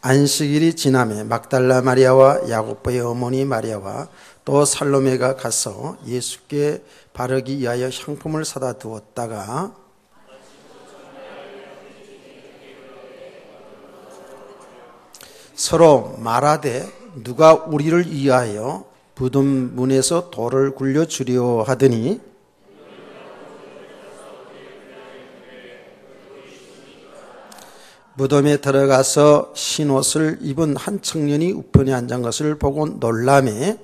안식일이 지남에 막달라 마리아와 야고보의 어머니 마리아와 또 살로메가 가서 예수께 바르기 위하여 향품을 사다 두었다가 서로 말하되 누가 우리를 위하여 무덤 문에서 돌을 굴려 주려 하더니 무덤에 들어가서 흰옷을 입은 한 청년이 우편에 앉은 것을 보고 놀라매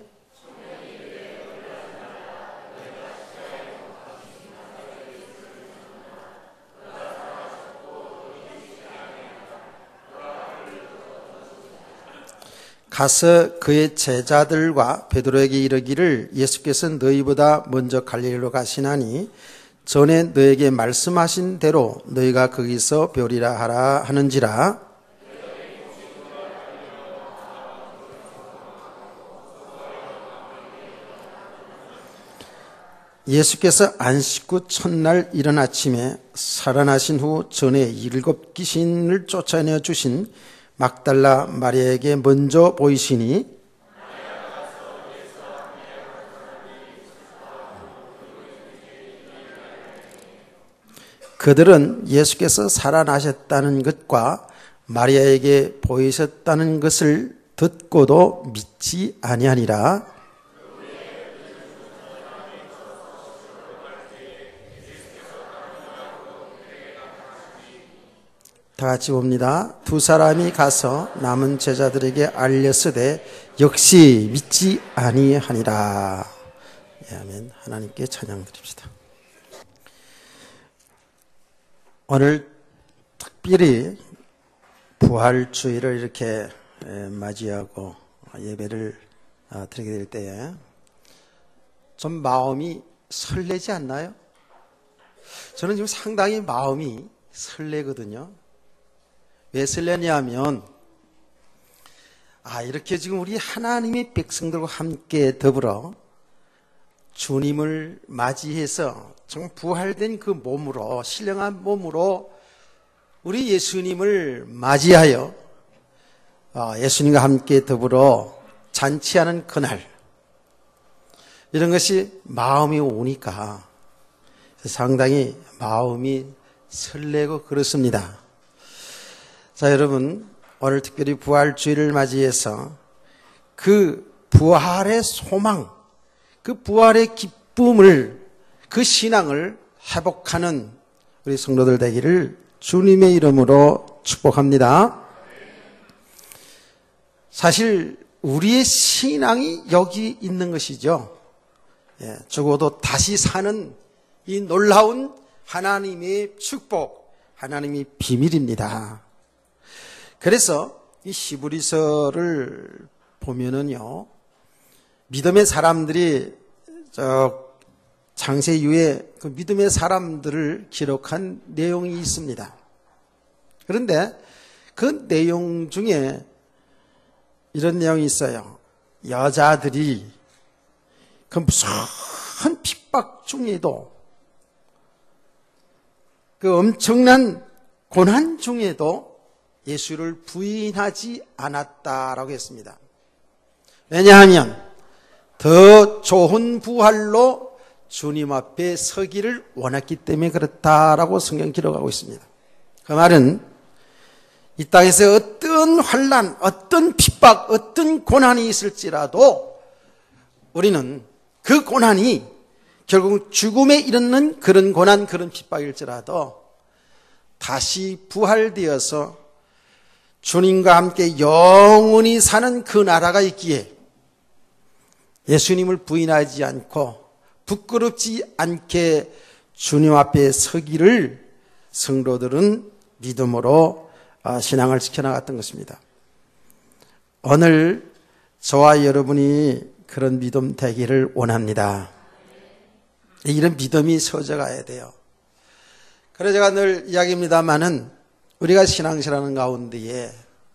가서 그의 제자들과 베드로에게 이르기를 예수께서 너희보다 먼저 갈릴리로 가시나니 전에 너에게 말씀하신 대로 너희가 거기서 뵈리라 하라 하는지라. 예수께서 안식 후 첫날 이른 아침에 살아나신 후 전에 7 귀신을 쫓아내 주신 막달라 마리아에게 먼저 보이시니 그들은 예수께서 살아나셨다는 것과 마리아에게 보이셨다는 것을 듣고도 믿지 아니하니라. 다 같이 봅니다. 두 사람이 가서 남은 제자들에게 알렸으되 역시 믿지 아니하니라. 아멘. 하나님께 찬양 드립시다. 오늘 특별히 부활주의를 이렇게 맞이하고 예배를 드리게 될 때에 좀 마음이 설레지 않나요? 저는 지금 상당히 마음이 설레거든요. 왜 설레냐면 이렇게 지금 우리 하나님의 백성들과 함께 더불어 주님을 맞이해서 정말 부활된 그 몸으로, 신령한 몸으로 우리 예수님을 맞이하여 예수님과 함께 더불어 잔치하는 그날, 이런 것이 마음이 오니까 상당히 마음이 설레고 그렇습니다. 자, 여러분, 오늘 특별히 부활주의를 맞이해서 그 부활의 소망, 그 부활의 기쁨을, 그 신앙을 회복하는 우리 성도들 되기를 주님의 이름으로 축복합니다. 사실 우리의 신앙이 여기 있는 것이죠. 죽어도 다시 사는 이 놀라운 하나님의 축복, 하나님의 비밀입니다. 그래서 이 히브리서를 보면은요, 믿음의 사람들이 창세 이후에 그 믿음의 사람들을 기록한 내용이 있습니다. 그런데 그 내용 중에 이런 내용이 있어요. 여자들이 그 무서운 핍박 중에도, 그 엄청난 고난 중에도 예수를 부인하지 않았다라고 했습니다. 왜냐하면 더 좋은 부활로 주님 앞에 서기를 원했기 때문에 그렇다라고 성경 기록하고 있습니다. 그 말은 이 땅에서 어떤 환난, 어떤 핍박, 어떤 고난이 있을지라도 우리는 그 고난이 결국 죽음에 이르는 그런 고난, 그런 핍박일지라도 다시 부활되어서 주님과 함께 영원히 사는 그 나라가 있기에 예수님을 부인하지 않고 부끄럽지 않게 주님 앞에 서기를 성도들은 믿음으로 신앙을 지켜나갔던 것입니다. 오늘 저와 여러분이 그런 믿음 되기를 원합니다. 이런 믿음이 서져가야 돼요. 그래서 제가 늘 이야기합니다마는 우리가 신앙생활하는 가운데에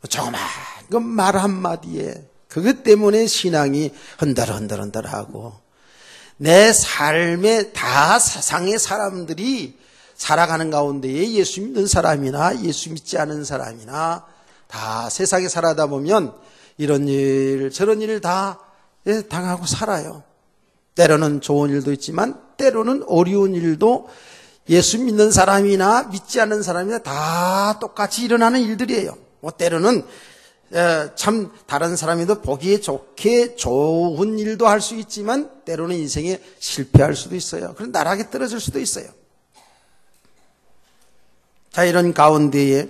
조그만 말 한마디에 그것 때문에 신앙이 흔들흔들하고 내 삶에 다 세상의 사람들이 살아가는 가운데에 예수 믿는 사람이나 예수 믿지 않은 사람이나 다 세상에 살아다 보면 이런 일 저런 일 다 당하고 살아요. 때로는 좋은 일도 있지만 때로는 어려운 일도 예수 믿는 사람이나 믿지 않는 사람이나 다 똑같이 일어나는 일들이에요. 뭐 때로는 참 다른 사람이도 보기에 좋게 좋은 일도 할 수 있지만 때로는 인생에 실패할 수도 있어요. 그런 나락에 떨어질 수도 있어요. 자, 이런 가운데에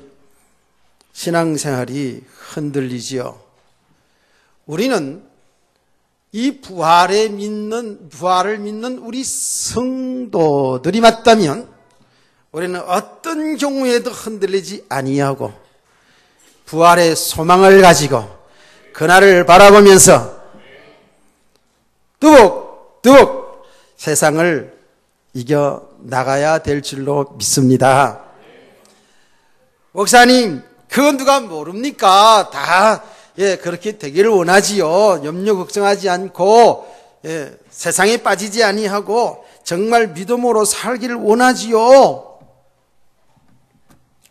신앙생활이 흔들리지요. 우리는 이 부활을 믿는 우리 성도들이 맞다면 우리는 어떤 경우에도 흔들리지 아니하고 부활의 소망을 가지고 그날을 바라보면서 뚜벅뚜벅 세상을 이겨 나가야 될 줄로 믿습니다. 목사님, 그건 누가 모릅니까? 다 그렇게 되기를 원하지요. 염려 걱정하지 않고 세상에 빠지지 아니하고 정말 믿음으로 살기를 원하지요.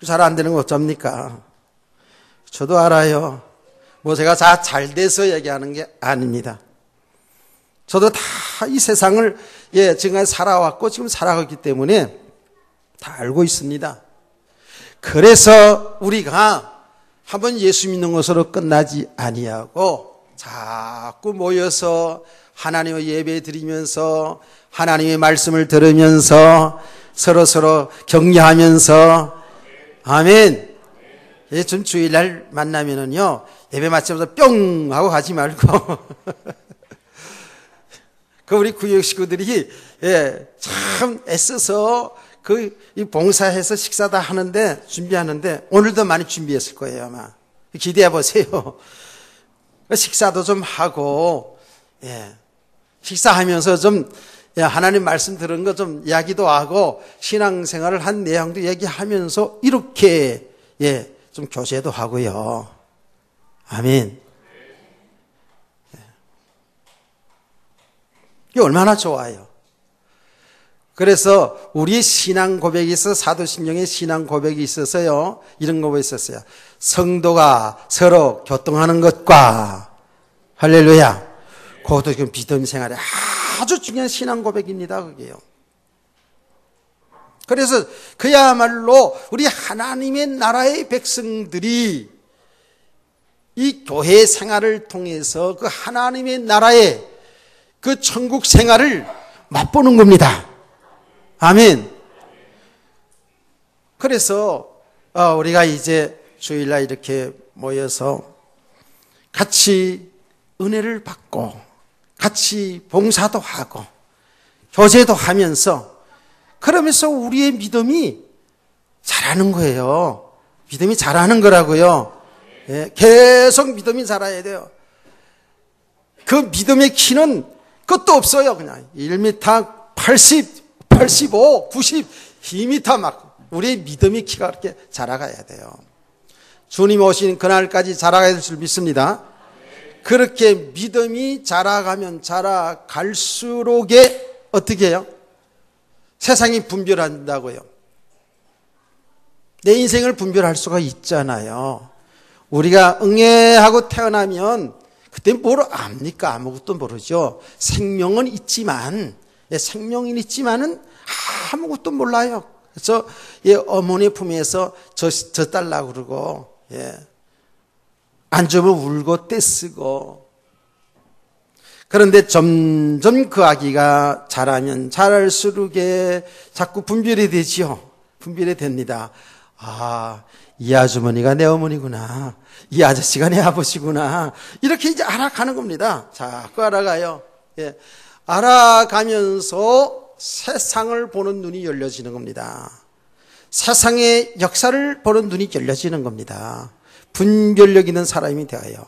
잘 안 되는 거 어쩝니까? 저도 알아요. 뭐 제가 잘 돼서 얘기하는 게 아닙니다. 저도 다 이 세상을 지금까지 살아왔고 지금 살아가기 때문에 다 알고 있습니다. 그래서 우리가 한번 예수 믿는 것으로 끝나지 아니하고 자꾸 모여서 하나님의 예배 드리면서 하나님의 말씀을 들으면서 서로 격려하면서 아멘. 좀 주일날 만나면은요 예배 마치면서 뿅 하고 가지 말고 그 우리 구역 식구들이 참 애써서 이 봉사해서 식사 다 하는데 준비하는데 오늘도 많이 준비했을 거예요 아마. 기대해 보세요. 식사도 좀 하고 식사하면서 좀 하나님 말씀 들은 거 좀 이야기도 하고 신앙생활을 한 내용도 얘기하면서 이렇게 좀 교제도 하고요. 아멘. 이게 얼마나 좋아요. 그래서 우리의 신앙 고백이 있어서 사도신경의 신앙 고백이 있어서요. 이런 고백이 있었어요. 성도가 서로 교통하는 것과 할렐루야. 그것도 지금 믿음 생활에 아주 중요한 신앙 고백입니다. 그게요. 그래서 그야말로 우리 하나님의 나라의 백성들이 이 교회 생활을 통해서 그 하나님의 나라의 그 천국 생활을 맛보는 겁니다. 아멘. 그래서 우리가 이제 주일날 이렇게 모여서 같이 은혜를 받고 같이 봉사도 하고 교제도 하면서 그러면서 우리의 믿음이 자라는 거예요. 믿음이 자라는 거라고요. 계속 믿음이 자라야 돼요. 그 믿음의 키는 끝도 없어요. 그냥 1m 80 85, 90, 2m 막 우리의 믿음의 키가 그렇게 자라가야 돼요. 주님 오신 그날까지 자라가야 될 줄 믿습니다. 그렇게 믿음이 자라가면 자라갈수록에 어떻게 해요? 세상이 분별한다고요. 내 인생을 분별할 수가 있잖아요. 우리가 응애하고 태어나면 그때 뭘 압니까? 아무것도 모르죠. 생명은 있지만 생명은 있지만은 아무것도 몰라요. 그래서 어머니 품에서 젖달라고 그러고 안 주면 울고 떼쓰고 그런데 점점 그 아기가 자라면 자랄수록에 자꾸 분별이 되지요. 분별이 됩니다. 아, 이 아주머니가 내 어머니구나. 이 아저씨가 내 아버지구나. 이렇게 이제 알아가는 겁니다. 자꾸 알아가요. 알아가면서 세상을 보는 눈이 열려지는 겁니다. 세상의 역사를 보는 눈이 열려지는 겁니다. 분별력 있는 사람이 되어요.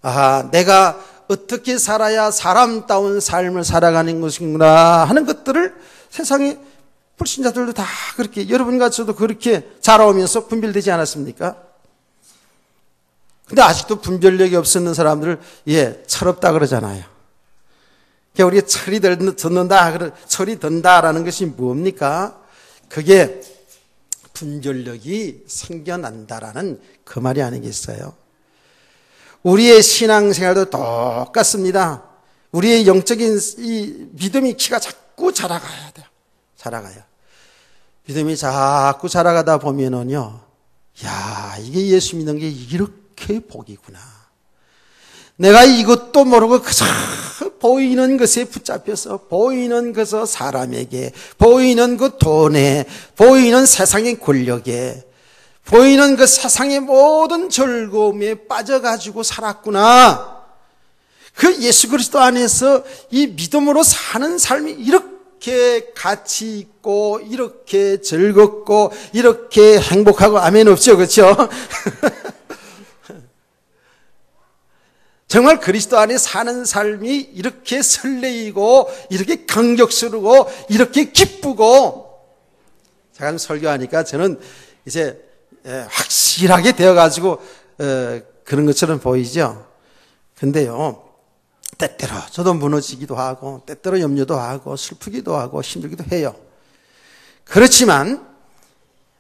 아, 내가 어떻게 살아야 사람다운 삶을 살아가는 것인구나 하는 것들을 세상의 불신자들도 다 그렇게 여러분과 저도 그렇게 자라오면서 분별되지 않았습니까? 근데 아직도 분별력이 없는 사람들을 철없다 그러잖아요. 우리가 철이 든다라는 것이 뭡니까? 그게 분별력이 생겨난다라는 그 말이 아니겠어요? 우리의 신앙생활도 똑같습니다. 우리의 영적인 이 믿음의 키가 자꾸 자라가야 돼요. 자라가요. 믿음이 자꾸 자라가다 보면은요, 야, 이게 예수 믿는 게 이렇게 복이구나. 내가 이것도 모르고 그저 보이는 것에 붙잡혀서, 보이는 그저 사람에게, 보이는 그 돈에, 보이는 세상의 권력에, 보이는 그 세상의 모든 즐거움에 빠져가지고 살았구나. 그 예수 그리스도 안에서 이 믿음으로 사는 삶이 이렇게 가치 있고, 이렇게 즐겁고, 이렇게 행복하고, 아멘 없죠, 그렇죠? 정말 그리스도 안에 사는 삶이 이렇게 설레이고, 이렇게 감격스러워, 이렇게 기쁘고, 제가 설교하니까 저는 이제 확실하게 되어가지고 그런 것처럼 보이죠. 근데요, 때때로 저도 무너지기도 하고, 때때로 염려도 하고, 슬프기도 하고, 힘들기도 해요. 그렇지만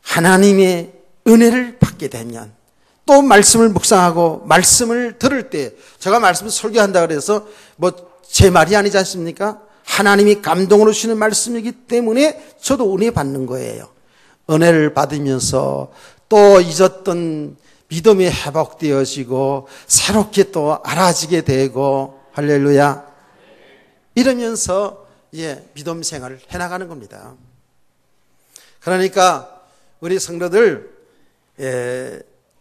하나님의 은혜를 받게 되면, 또 말씀을 묵상하고 말씀을 들을 때, 제가 말씀을 설교한다 그래서 뭐 제 말이 아니지 않습니까? 하나님이 감동으로 주시는 말씀이기 때문에 저도 은혜 받는 거예요. 은혜를 받으면서 또 잊었던 믿음이 회복되어지고 새롭게 또 알아지게 되고, 할렐루야. 이러면서 믿음 생활을 해나가는 겁니다. 그러니까 우리 성도들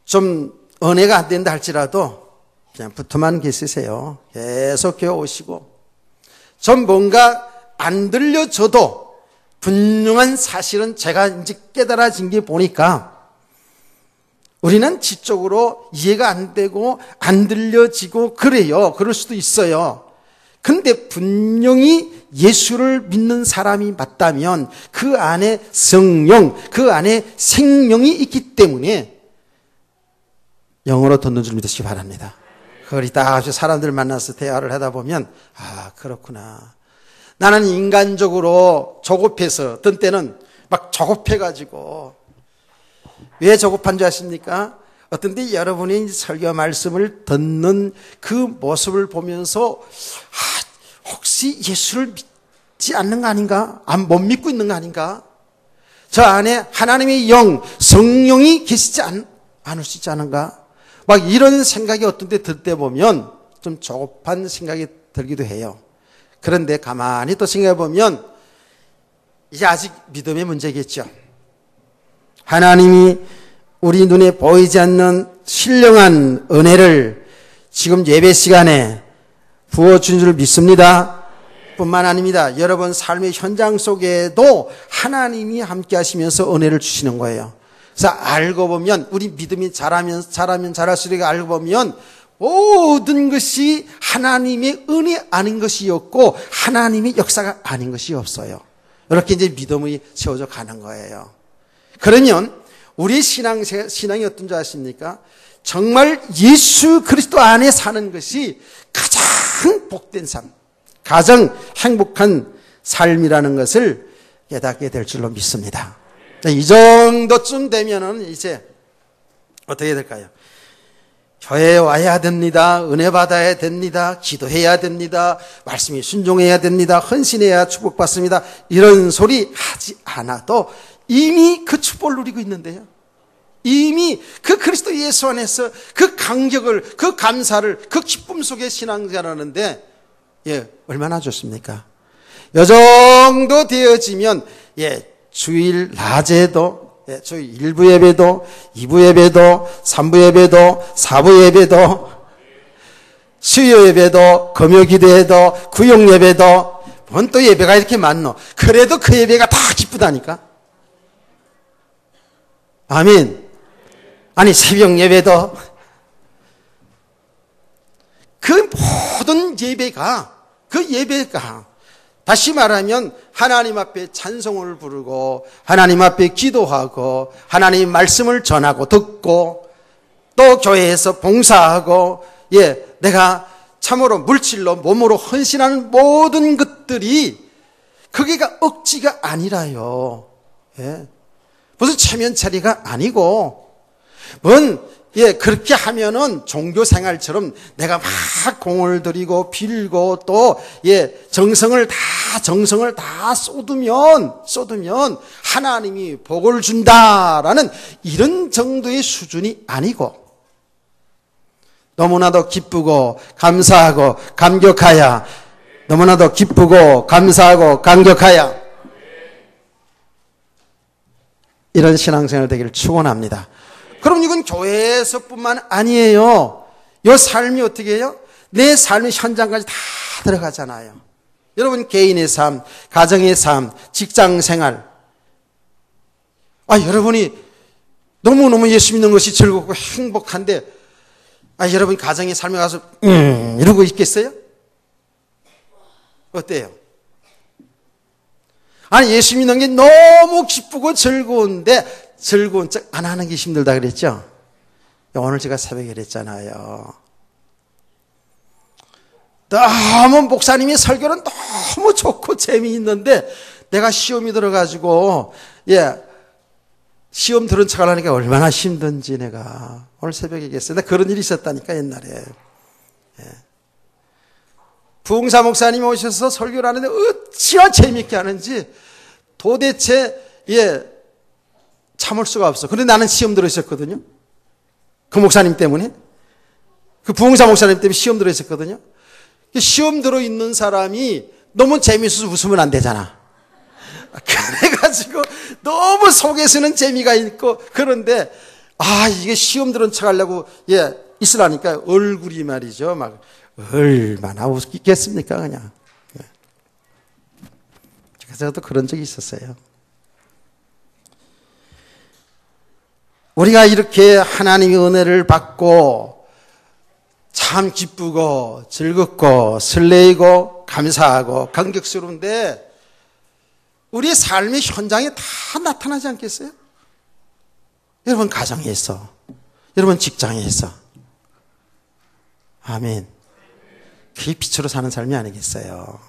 좀 은혜가 안 된다 할지라도 그냥 붙어만 계시세요. 계속 교회 오시고, 좀 뭔가 안 들려줘도 분명한 사실은 제가 이제 깨달아진 게 보니까, 우리는 지적으로 이해가 안 되고 안 들려지고 그래요. 그럴 수도 있어요. 근데 분명히 예수를 믿는 사람이 맞다면 그 안에 성령, 그 안에 생명이 있기 때문에 영으로 듣는 줄 믿으시기 바랍니다. 그걸 이따 사람들 만나서 대화를 하다 보면, 아, 그렇구나. 나는 인간적으로 조급해서, 어떤 때는 막 조급해가지고, 왜 조급한 줄 아십니까? 어떤 때 여러분이 설교 말씀을 듣는 그 모습을 보면서, 아, 혹시 예수를 믿지 않는 거 아닌가? 못 믿고 있는 거 아닌가? 저 안에 하나님의 영, 성령이 계시지 않을 수 있지 않은가? 막 이런 생각이 어떤 때 들 때 보면 좀 조급한 생각이 들기도 해요. 그런데 가만히 또 생각해 보면 이게 아직 믿음의 문제겠죠. 하나님이 우리 눈에 보이지 않는 신령한 은혜를 지금 예배 시간에 부어준 줄 믿습니다. 뿐만 아닙니다. 여러분 삶의 현장 속에도 하나님이 함께 하시면서 은혜를 주시는 거예요. 그래서 알고 보면, 우리 믿음이 자라면 자랄수록 알고 보면 모든 것이 하나님의 은혜 아닌 것이 없고 하나님의 역사가 아닌 것이 없어요. 이렇게 이제 믿음이 세워져 가는 거예요. 그러면 우리 신앙이 어떤 줄 아십니까? 정말 예수 그리스도 안에 사는 것이 가장 복된 삶, 가장 행복한 삶이라는 것을 깨닫게 될 줄로 믿습니다. 이 정도쯤 되면은 이제 어떻게 될까요? 교회에 와야 됩니다. 은혜 받아야 됩니다. 기도해야 됩니다. 말씀에 순종해야 됩니다. 헌신해야 축복받습니다. 이런 소리 하지 않아도 이미 그 축복을 누리고 있는데요. 이미 그 그리스도 예수 안에서 그 감격을, 그 감사를, 그 기쁨 속에 신앙생활하는데, 얼마나 좋습니까? 이 정도 되어지면, 주일 낮에도, 주일 1부 예배도, 2부 예배도, 3부 예배도, 4부 예배도, 수요 예배도, 금요 기도회도, 구역 예배도, 뭔 또 예배가 이렇게 많노? 그래도 그 예배가 다 기쁘다니까? 아멘. 아니, 새벽 예배도, 그 모든 예배가, 다시 말하면 하나님 앞에 찬송을 부르고 하나님 앞에 기도하고 하나님 말씀을 전하고 듣고 또 교회에서 봉사하고 내가 참으로 물질로 몸으로 헌신하는 모든 것들이 그게가 억지가 아니라요. 무슨 체면차리가 아니고, 그렇게 하면은 종교생활처럼 내가 막 공을 들이고 빌고 또, 정성을 다 쏟으면 하나님이 복을 준다라는 이런 정도의 수준이 아니고, 너무나도 기쁘고 감사하고 감격하여, 너무나도 기쁘고 감사하고 감격하여, 이런 신앙생활 되기를 축원합니다. 그럼 이건 교회에서뿐만 아니에요. 이 삶이 어떻게 해요? 내 삶의 현장까지 다 들어가잖아요. 여러분 개인의 삶, 가정의 삶, 직장생활. 여러분이 너무너무 예수 믿는 것이 즐겁고 행복한데 여러분 가정의 삶에 가서 이러고 있겠어요? 어때요? 예수 믿는 게 너무 기쁘고 즐거운데 즐거운 척 안 하는 게 힘들다 그랬죠? 오늘 제가 새벽에 그랬잖아요. 너무 목사님이 설교는 너무 좋고 재미있는데 내가 시험이 들어가지고 시험 들은 척 하려니까 얼마나 힘든지 내가 오늘 새벽에 얘기했어요. 그런 일이 있었다니까 옛날에. 부흥사 목사님이 오셔서 설교를 하는데 어찌나 재미있게 하는지 도대체 참을 수가 없어. 그런데 나는 시험 들어 있었거든요. 그 목사님 때문에. 그 부흥사 목사님 때문에 시험 들어 있었거든요. 시험 들어 있는 사람이 너무 재미있어서 웃으면 안 되잖아. 그래가지고 너무 속에서는 재미가 있고 그런데 이게 시험 들은 척 하려고 있으라니까 얼굴이 말이죠. 막 얼마나 웃기겠습니까 그냥. 그래서 저도 그런 적이 있었어요. 우리가 이렇게 하나님의 은혜를 받고 참 기쁘고 즐겁고 설레이고 감사하고 감격스러운데 우리의 삶의 현장에 다 나타나지 않겠어요? 여러분 가정에서, 여러분 직장에서. 아멘. 그게 빛으로 사는 삶이 아니겠어요?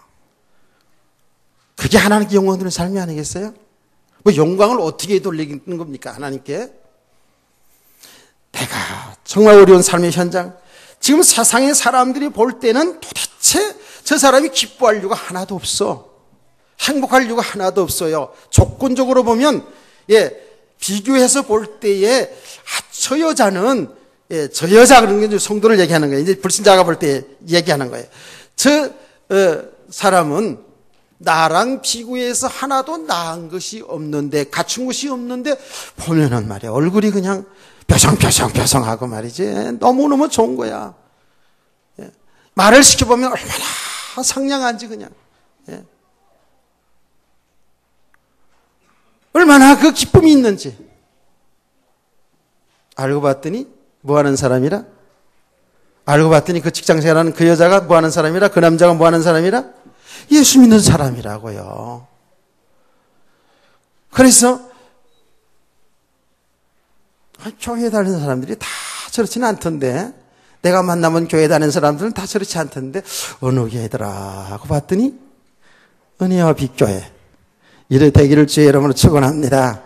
그게 하나님께 영광 드리는 삶이 아니겠어요? 영광을 어떻게 돌리는 겁니까 하나님께? 내가 정말 어려운 삶의 현장, 지금 세상의 사람들이 볼 때는 도대체 저 사람이 기뻐할 이유가 하나도 없어. 행복할 이유가 하나도 없어요. 조건적으로 보면 비교해서 볼 때에 저 여자는 저 여자 그런 게 성도를 얘기하는 거예요. 이제 불신자가 볼 때 얘기하는 거예요. 저 사람은 나랑 비교해서 하나도 나은 것이 없는데 갖춘 것이 없는데 보면은 말이야 얼굴이 그냥 벼성하고 말이지 너무너무 좋은 거야. 말을 시켜보면 얼마나 상냥한지 그냥. 얼마나 그 기쁨이 있는지. 알고 봤더니 뭐하는 사람이라? 알고 봤더니 그 직장생활하는 그 여자가 뭐하는 사람이라? 그 남자가 뭐하는 사람이라? 예수 믿는 사람이라고요. 그래서 교회 다니는 사람들이 다 저렇지는 않던데 내가 만나본 교회 다니는 사람들은 다 저렇지 않던데 어느 교회더라 하고 봤더니 은혜와 빛교회 이래 되기를 주의 이름으로 축원합니다.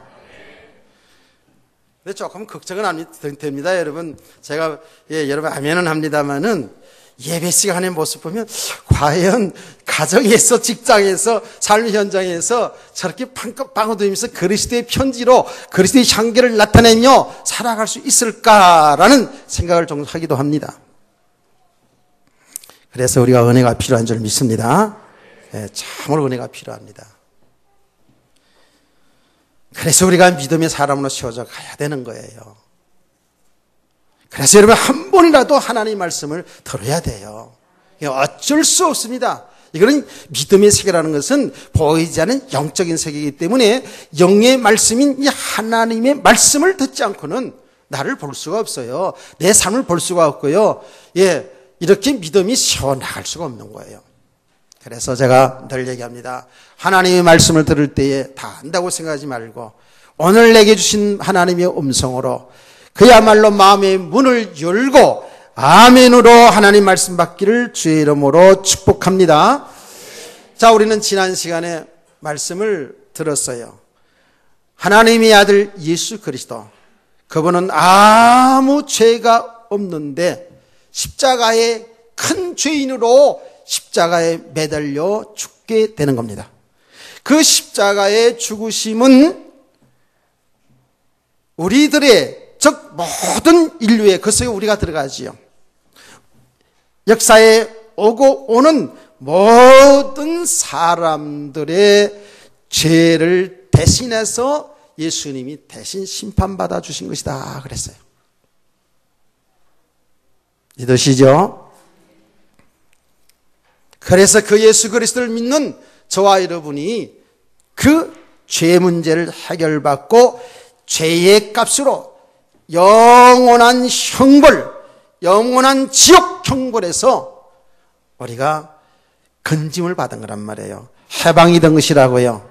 근데 조금 걱정은 안 됩니다. 여러분 제가 여러분 아멘은 합니다만은 예배 시간의 모습 보면 과연 가정에서 직장에서 삶의 현장에서 저렇게 빵긋빵긋하면서 그리스도의 편지로 그리스도의 향기를 나타내며 살아갈 수 있을까라는 생각을 좀 하기도 합니다. 그래서 우리가 은혜가 필요한 줄 믿습니다. 참으로 은혜가 필요합니다. 그래서 우리가 믿음의 사람으로 세워져 가야 되는 거예요. 그래서 여러분 한 번이라도 하나님의 말씀을 들어야 돼요. 어쩔 수 없습니다. 이거는 믿음의 세계라는 것은 보이지 않는 영적인 세계이기 때문에 영의 말씀인 이 하나님의 말씀을 듣지 않고는 나를 볼 수가 없어요. 내 삶을 볼 수가 없고요. 이렇게 믿음이 세워나갈 수가 없는 거예요. 그래서 제가 늘 얘기합니다. 하나님의 말씀을 들을 때에 다 안다고 생각하지 말고 오늘 내게 주신 하나님의 음성으로 그야말로 마음의 문을 열고 아멘으로 하나님 말씀 받기를 주의 이름으로 축복합니다. 자, 우리는 지난 시간에 말씀을 들었어요. 하나님의 아들 예수 그리스도, 그분은 아무 죄가 없는데 십자가의 큰 죄인으로 십자가에 매달려 죽게 되는 겁니다. 그 십자가의 죽으심은 우리들의, 즉 모든 인류의, 그 속에 우리가 들어가지요. 역사에 오고 오는 모든 사람들의 죄를 대신해서 예수님이 대신 심판받아 주신 것이다 그랬어요. 믿으시죠? 그래서 그 예수 그리스도를 믿는 저와 여러분이 그 죄 문제를 해결받고 죄의 값으로 영원한 형벌, 영원한 지옥 형벌에서 우리가 건짐을 받은 거란 말이에요. 해방이 된 것이라고요.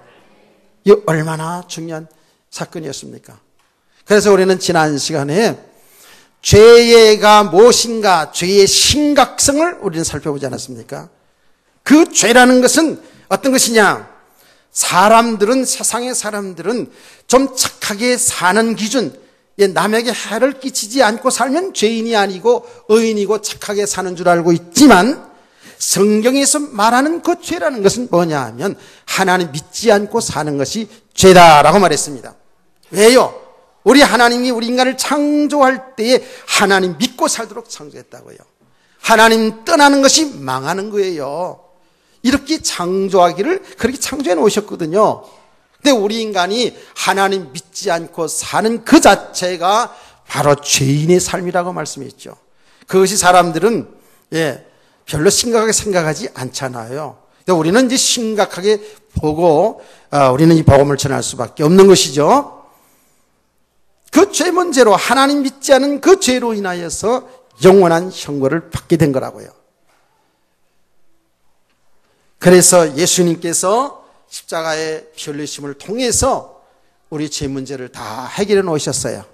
이 얼마나 중요한 사건이었습니까? 그래서 우리는 지난 시간에 죄가 무엇인가, 죄의 심각성을 우리는 살펴보지 않았습니까? 그 죄라는 것은 어떤 것이냐? 사람들은, 세상의 사람들은 좀 착하게 사는 기준, 남에게 해를 끼치지 않고 살면 죄인이 아니고 의인이고 착하게 사는 줄 알고 있지만, 성경에서 말하는 그 죄라는 것은 뭐냐 하면 하나님 믿지 않고 사는 것이 죄다라고 말했습니다. 왜요? 우리 하나님이 우리 인간을 창조할 때에 하나님 믿고 살도록 창조했다고요. 하나님 떠나는 것이 망하는 거예요. 이렇게 창조하기를 그렇게 창조해 놓으셨거든요. 근데 우리 인간이 하나님 믿지 않고 사는 그 자체가 바로 죄인의 삶이라고 말씀했죠. 그것이 사람들은 별로 심각하게 생각하지 않잖아요. 근데 우리는 이제 심각하게 보고 우리는 이 복음을 전할 수밖에 없는 것이죠. 그 죄 문제로, 하나님 믿지 않은 그 죄로 인하여서 영원한 형벌을 받게 된 거라고요. 그래서 예수님께서 십자가의 피 흘리심을 통해서 우리 죄 문제를 다 해결해 놓으셨어요.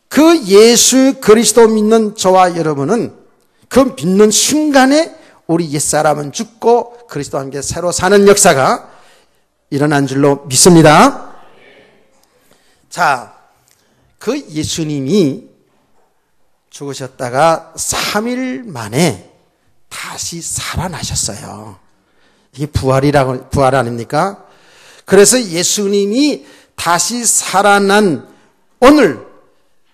그 예수 그리스도 믿는 저와 여러분은 그 믿는 순간에 우리 옛사람은 죽고 그리스도와 함께 새로 사는 역사가 일어난 줄로 믿습니다. 자, 그 예수님이 죽으셨다가 3일 만에 다시 살아나셨어요. 이게 부활 아닙니까? 그래서 예수님이 다시 살아난 오늘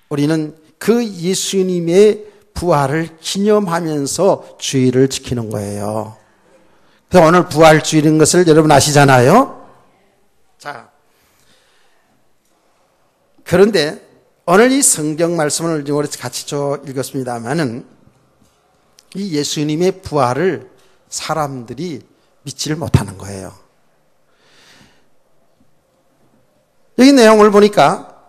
우리는 그 예수님의 부활을 기념하면서 주일을 지키는 거예요. 그래서 오늘 부활주일인 것을 여러분 아시잖아요? 자, 그런데 오늘 이 성경 말씀을 같이 읽었습니다만은 이 예수님의 부활을 사람들이 믿지를 못하는 거예요. 여기 내용을 보니까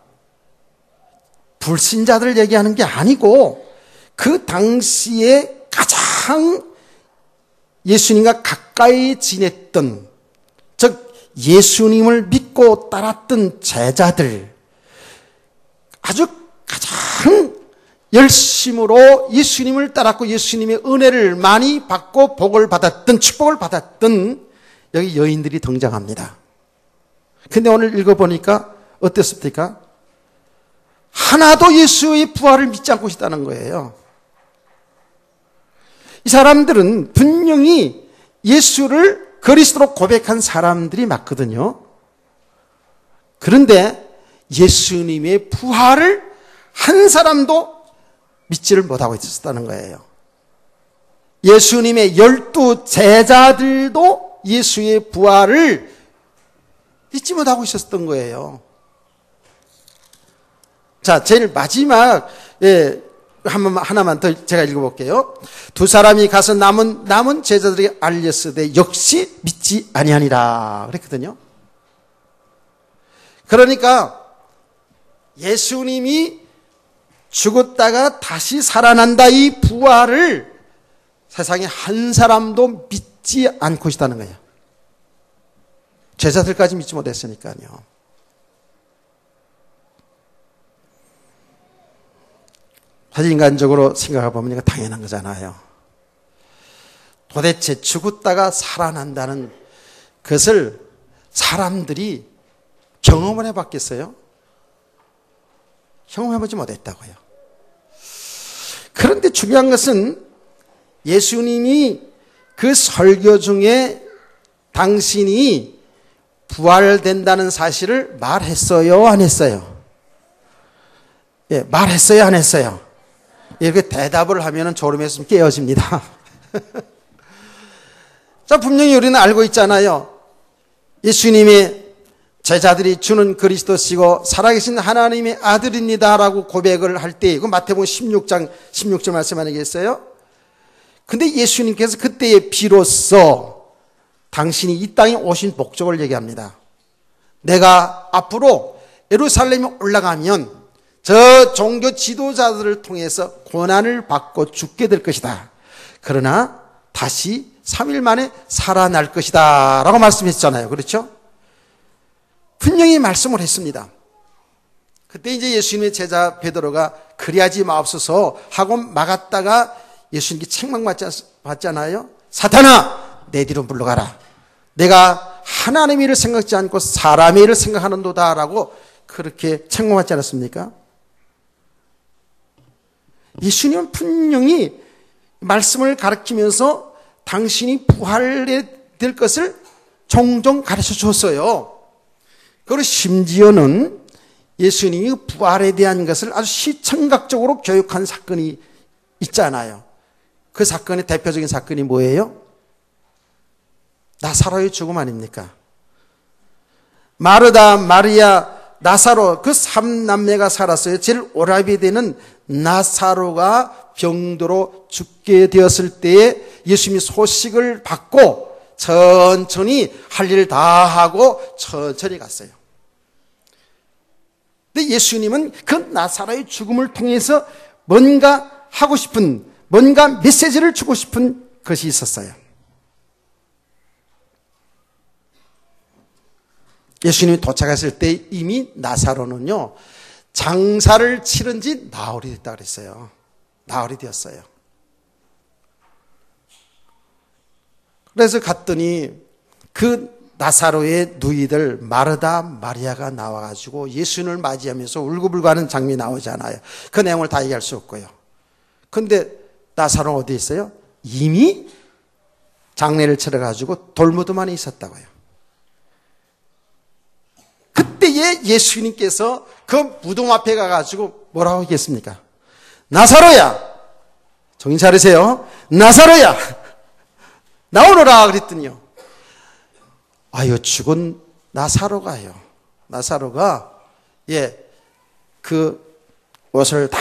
불신자들 얘기하는 게 아니고 그 당시에 가장 예수님과 가까이 지냈던, 즉 예수님을 믿고 따랐던 제자들, 아주 가장 열심으로 예수님을 따랐고 예수님의 은혜를 많이 받고 복을 받았던, 축복을 받았던 여기 여인들이 등장합니다. 근데 오늘 읽어보니까 어땠습니까? 하나도 예수의 부활을 믿지 않고 있다는 거예요. 이 사람들은 분명히 예수를 그리스도로 고백한 사람들이 맞거든요. 그런데 예수님의 부활을 한 사람도 믿지를 못하고 있었다는 거예요. 예수님의 12 제자들도 예수의 부활을 믿지 못하고 있었던 거예요. 자, 제일 마지막 하나만 더 제가 읽어볼게요. 두 사람이 가서 남은 제자들에게 알렸으되 역시 믿지 아니하니라 그랬거든요. 그러니까 예수님이 죽었다가 다시 살아난다, 이 부활을 세상에 한 사람도 믿지 않고 있다는 거예요. 제자들까지 믿지 못했으니까요. 사실 인간적으로 생각해 보면 이거 당연한 거잖아요. 도대체 죽었다가 살아난다는 것을 사람들이 경험을 해봤겠어요? 경험해보지 못했다고요. 그런데 중요한 것은 예수님이 그 설교 중에 당신이 부활된다는 사실을 말했어요, 안 했어요? 예, 말했어요, 안 했어요? 이렇게 대답을 하면 졸음에서 깨어집니다. 자, 분명히 우리는 알고 있잖아요. 예수님의 제자들이 주는 그리스도시고 살아계신 하나님의 아들입니다 라고 고백을 할 때, 이거 마태복음 16장 16절 말씀 아니겠어요? 근데 예수님께서 그때에 비로소 당신이 이 땅에 오신 목적을 얘기합니다. 내가 앞으로 예루살렘에 올라가면 저 종교 지도자들을 통해서 고난을 받고 죽게 될 것이다. 그러나 다시 3일 만에 살아날 것이다 라고 말씀했잖아요. 그렇죠? 분명히 말씀을 했습니다. 그때 이제 예수님의 제자 베드로가 그리하지 마옵소서 하고 막았다가 예수님께 책망받잖아요. 사탄아, 내 뒤로 물러가라. 내가 하나님의 일을 생각지 않고 사람의 일을 생각하는도다 라고 그렇게 책망받지 않았습니까? 예수님은 분명히 말씀을 가르치면서 당신이 부활될 것을 종종 가르쳐 줬어요. 그리고 심지어는 예수님이 부활에 대한 것을 아주 시청각적으로 교육한 사건이 있잖아요. 그 사건의 대표적인 사건이 뭐예요? 나사로의 죽음 아닙니까? 마르다, 마리아, 나사로 그 3남매가 살았어요. 제일 오라비 되는 나사로가 병들어 죽게 되었을 때에 예수님이 소식을 받고 천천히 할 일 다 하고 천천히 갔어요. 근데 예수님은 그 나사로의 죽음을 통해서 뭔가 하고 싶은, 뭔가 메시지를 주고 싶은 것이 있었어요. 예수님이 도착했을 때 이미 나사로는요, 장사를 치른 지 나흘이 됐다 그랬어요. 나흘이 되었어요. 그래서 갔더니 그 나사로의 누이들 마르다, 마리아가 나와가지고 예수님을 맞이하면서 울고불고 하는 장면이 나오잖아요. 그 내용을 다 얘기할 수 없고요. 근데 나사로는 어디 있어요? 이미 장례를 치러가지고 돌무덤 안에 있었다고요. 그때에 예수님께서 그 무덤 앞에 가가지고 뭐라고 했겠습니까? 나사로야! 정신 차리세요. 나사로야! 나오너라! 그랬더니요. 아유, 죽은 나사로가요. 나사로가, 그 옷을 다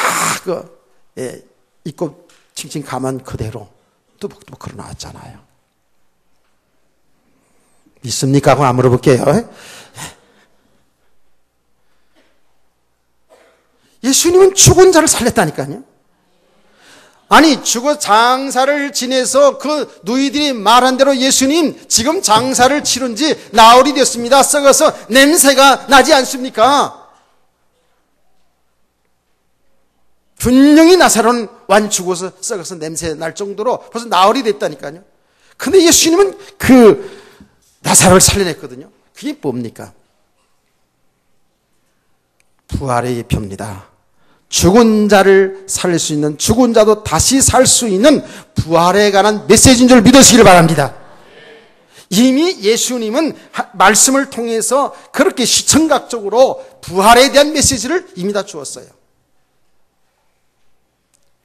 입고 칭칭 가만 그대로 뚜벅뚜벅 걸어 나왔잖아요. 믿습니까? 그럼 안 물어볼게요. 예수님은 죽은 자를 살렸다니까요. 아니, 죽어 장사를 지내서 그 누이들이 말한 대로 예수님 지금 장사를 치른 지 나흘이 됐습니다. 썩어서 냄새가 나지 않습니까? 분명히 나사로는 완 죽어서 썩어서 냄새 날 정도로 벌써 나흘이 됐다니까요. 근데 예수님은 그 나사로를 살려냈거든요. 그게 뭡니까? 부활의 예표입니다. 죽은 자를 살릴 수 있는, 죽은 자도 다시 살 수 있는 부활에 관한 메시지인 줄 믿으시길 바랍니다. 이미 예수님은 말씀을 통해서 그렇게 시청각적으로 부활에 대한 메시지를 이미 다 주었어요.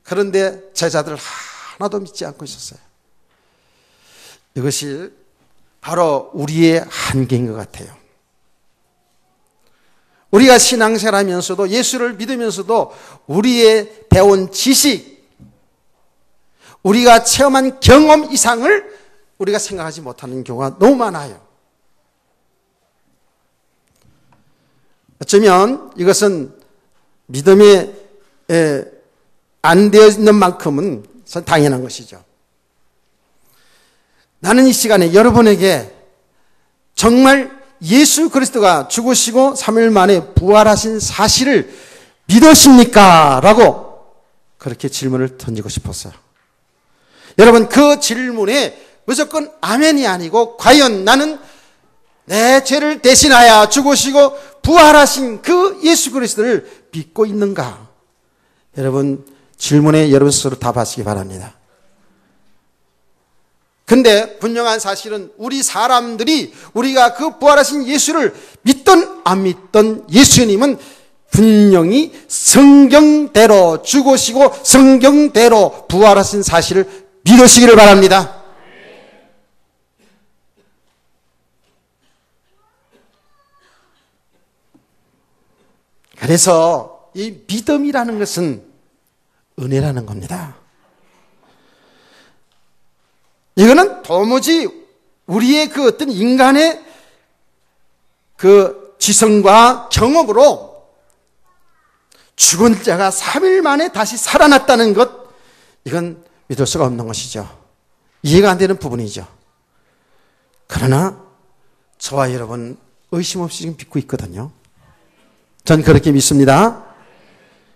그런데 제자들 하나도 믿지 않고 있었어요. 이것이 바로 우리의 한계인 것 같아요. 우리가 신앙생활 하면서도 예수를 믿으면서도 우리의 배운 지식, 우리가 체험한 경험 이상을 우리가 생각하지 못하는 경우가 너무 많아요. 어쩌면 이것은 믿음이 안 되어 있는 만큼은 당연한 것이죠. 나는 이 시간에 여러분에게 정말 예수 그리스도가 죽으시고 3일 만에 부활하신 사실을 믿으십니까? 라고 그렇게 질문을 던지고 싶었어요. 여러분, 그 질문에 무조건 아멘이 아니고 과연 나는 내 죄를 대신하여 죽으시고 부활하신 그 예수 그리스도를 믿고 있는가? 여러분 질문에 여러분 스스로 답하시기 바랍니다. 근데 분명한 사실은 우리 사람들이 우리가 그 부활하신 예수를 믿던 안 믿던 예수님은 분명히 성경대로 죽으시고 성경대로 부활하신 사실을 믿으시기를 바랍니다. 그래서 이 믿음이라는 것은 은혜라는 겁니다. 이거는 도무지 우리의 그 어떤 인간의 그 지성과 경험으로 죽은 자가 3일 만에 다시 살아났다는 것, 이건 믿을 수가 없는 것이죠. 이해가 안 되는 부분이죠. 그러나 저와 여러분 의심 없이 지금 믿고 있거든요. 전 그렇게 믿습니다.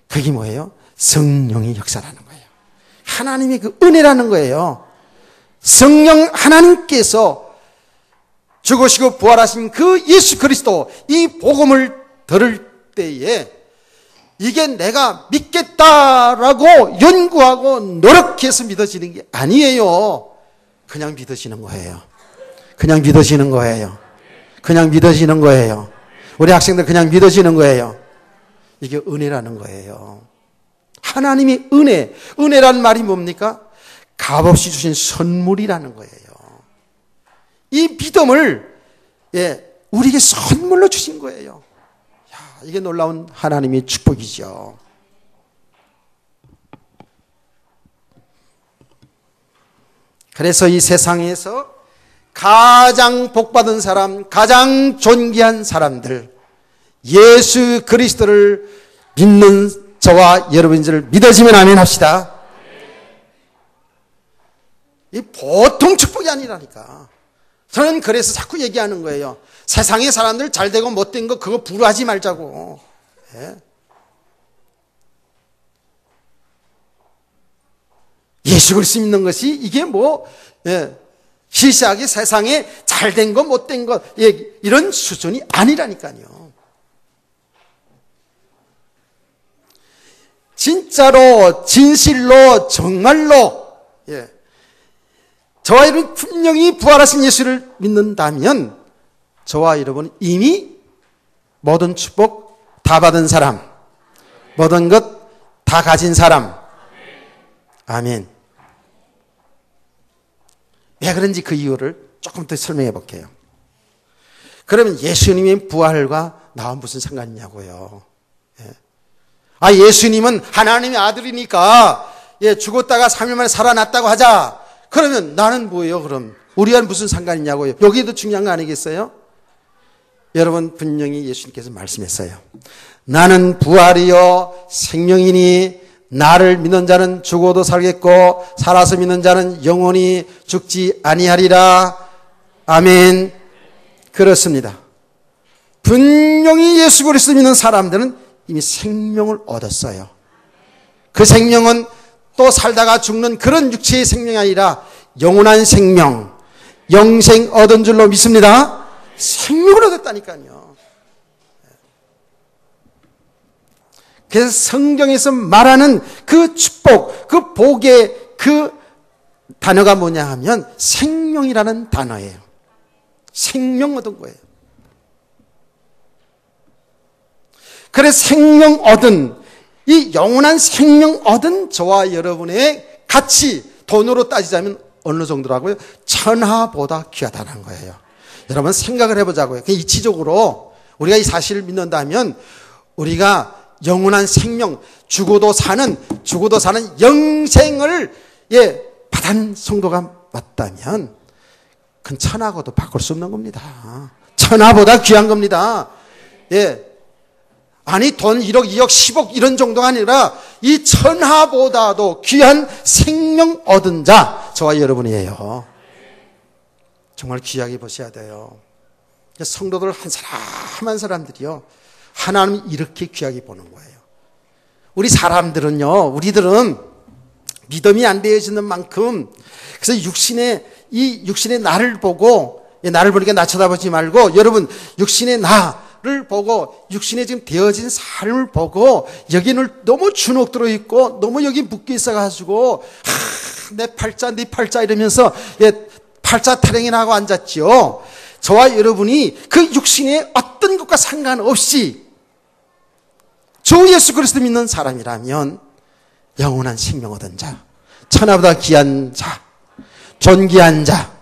그게 뭐예요? 성령의 역사라는 거예요. 하나님의 그 은혜라는 거예요. 성령 하나님께서 죽으시고 부활하신 그 예수 그리스도, 이 복음을 들을 때에 이게 내가 믿겠다라고 연구하고 노력해서 믿어지는 게 아니에요. 그냥 믿어지는 거예요. 그냥 믿어지는 거예요. 그냥 믿어지는 거예요. 우리 학생들 그냥 믿어지는 거예요. 이게 은혜라는 거예요. 하나님의 은혜. 은혜란 말이 뭡니까? 값없이 주신 선물이라는 거예요. 이 믿음을 우리에게 선물로 주신 거예요. 이게 놀라운 하나님의 축복이죠. 그래서 이 세상에서 가장 복받은 사람, 가장 존귀한 사람들, 예수 그리스도를 믿는 저와 여러분인 줄 믿어지면 아멘 합시다. 이 보통 축복이 아니라니까. 저는 그래서 자꾸 얘기하는 거예요. 세상의 사람들 잘되고 못된 거 그거 부러워하지 말자고. 예수 그리스도 믿는 것이 이게 시시하게 세상에 잘된 거 못된 거 이런 수준이 아니라니까요. 진짜로 진실로 정말로 저와 여러분 분명히 부활하신 예수를 믿는다면 저와 여러분 이미 모든 축복 다 받은 사람, 모든 것 다 가진 사람. 아멘. 왜 그런지 그 이유를 조금 더 설명해 볼게요. 그러면 예수님의 부활과 나와 무슨 상관이 있냐고요. 예수님은 하나님의 아들이니까 죽었다가 3일 만에 살아났다고 하자. 그러면 나는 뭐예요? 그럼 우리와 무슨 상관이 있냐고요. 여기도 중요한 거 아니겠어요? 여러분 분명히 예수님께서 말씀했어요. 나는 부활이요 생명이니 나를 믿는 자는 죽어도 살겠고 살아서 믿는 자는 영원히 죽지 아니하리라. 아멘. 그렇습니다. 분명히 예수 그리스도 믿는 사람들은 이미 생명을 얻었어요. 그 생명은 또 살다가 죽는 그런 육체의 생명이 아니라 영원한 생명, 영생 얻은 줄로 믿습니다. 생명을 얻었다니까요. 그래서 성경에서 말하는 그 축복, 그 복의 그 단어가 뭐냐 하면 생명이라는 단어예요. 생명 얻은 거예요. 그래서 생명 얻은, 이 영원한 생명 얻은 저와 여러분의 가치, 돈으로 따지자면 어느 정도라고요? 천하보다 귀하다는 거예요. 여러분 생각을 해보자고요. 이치적으로 우리가 이 사실을 믿는다면 우리가 영원한 생명, 죽어도 사는 영생을 받은 성도가 맞다면 그건 천하고도 바꿀 수 없는 겁니다. 천하보다 귀한 겁니다. 아니 돈 1억, 2억, 10억 이런 정도가 아니라 이 천하보다도 귀한 생명 얻은 자 저와 여러분이에요. 정말 귀하게 보셔야 돼요. 성도들 한 사람 한 사람들이요 하나님이 이렇게 귀하게 보는 거예요. 우리 사람들은요, 우리들은 믿음이 안 되어지는 만큼 그래서 육신의 나를 보고 나를 보니까 나 쳐다보지 말고 여러분 육신의 나를 보고 육신에 지금 되어진 삶을 보고 여기는 너무 주눅 들어있고 너무 여기 묶여 있어가지고 내 팔자 네 팔자 이러면서 팔자 타령이 나고 앉았지요. 저와 여러분이 그 육신의 어떤 것과 상관없이 주 예수 그리스도 믿는 사람이라면 영원한 생명 얻은 자, 천하보다 귀한 자, 존귀한 자,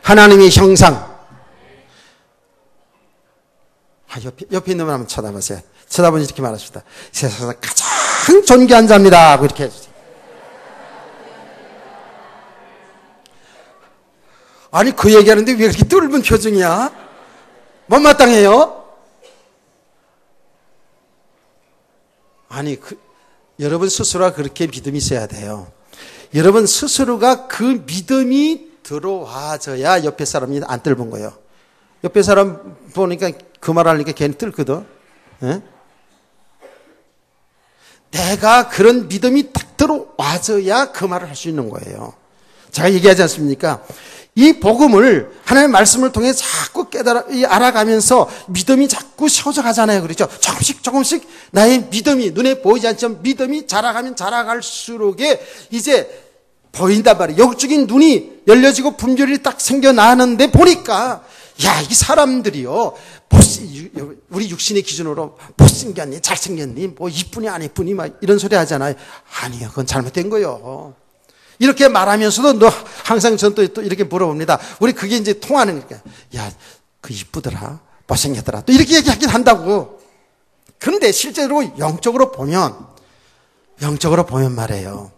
하나님의 형상. 옆에 있는 분 한번 쳐다보세요. 쳐다보니 이렇게 말하십시다. 세상에서 가장 존귀한 자입니다 하고 이렇게 해주세요. 아니 그 얘기하는데 왜 이렇게 뚫은 표정이야? 못마땅해요? 아니 여러분 스스로가 그렇게 믿음이 있어야 돼요. 여러분 스스로가 그 믿음이 들어와져야 옆에 사람이 안 뜰본 거예요. 옆에 사람 보니까 그 말 하니까 걔는 뜰거든. 예? 내가 그런 믿음이 딱 들어와져야 그 말을 할 수 있는 거예요. 제가 얘기하지 않습니까? 이 복음을 하나님의 말씀을 통해 자꾸 알아가면서 믿음이 자꾸 세워져 가잖아요. 그렇죠? 조금씩 나의 믿음이 눈에 보이지 않지만 믿음이 자라가면 자라갈수록 이제 보인단 말이에요. 영적인 눈이 열려지고 분별이 딱 생겨나는데 보니까 야, 이 사람들이요. 우리 육신의 기준으로 못생겼니, 잘생겼니, 뭐 이쁘니 안 이쁘니 막 이런 소리 하잖아요. 아니요, 그건 잘못된 거예요. 이렇게 말하면서도 너 항상 전 또 이렇게 물어봅니다. 우리 그게 이제 통하는 거니까. 야, 그 이쁘더라, 못생겼더라. 또 이렇게 얘기하긴 한다고. 그런데 실제로 영적으로 보면 말이에요.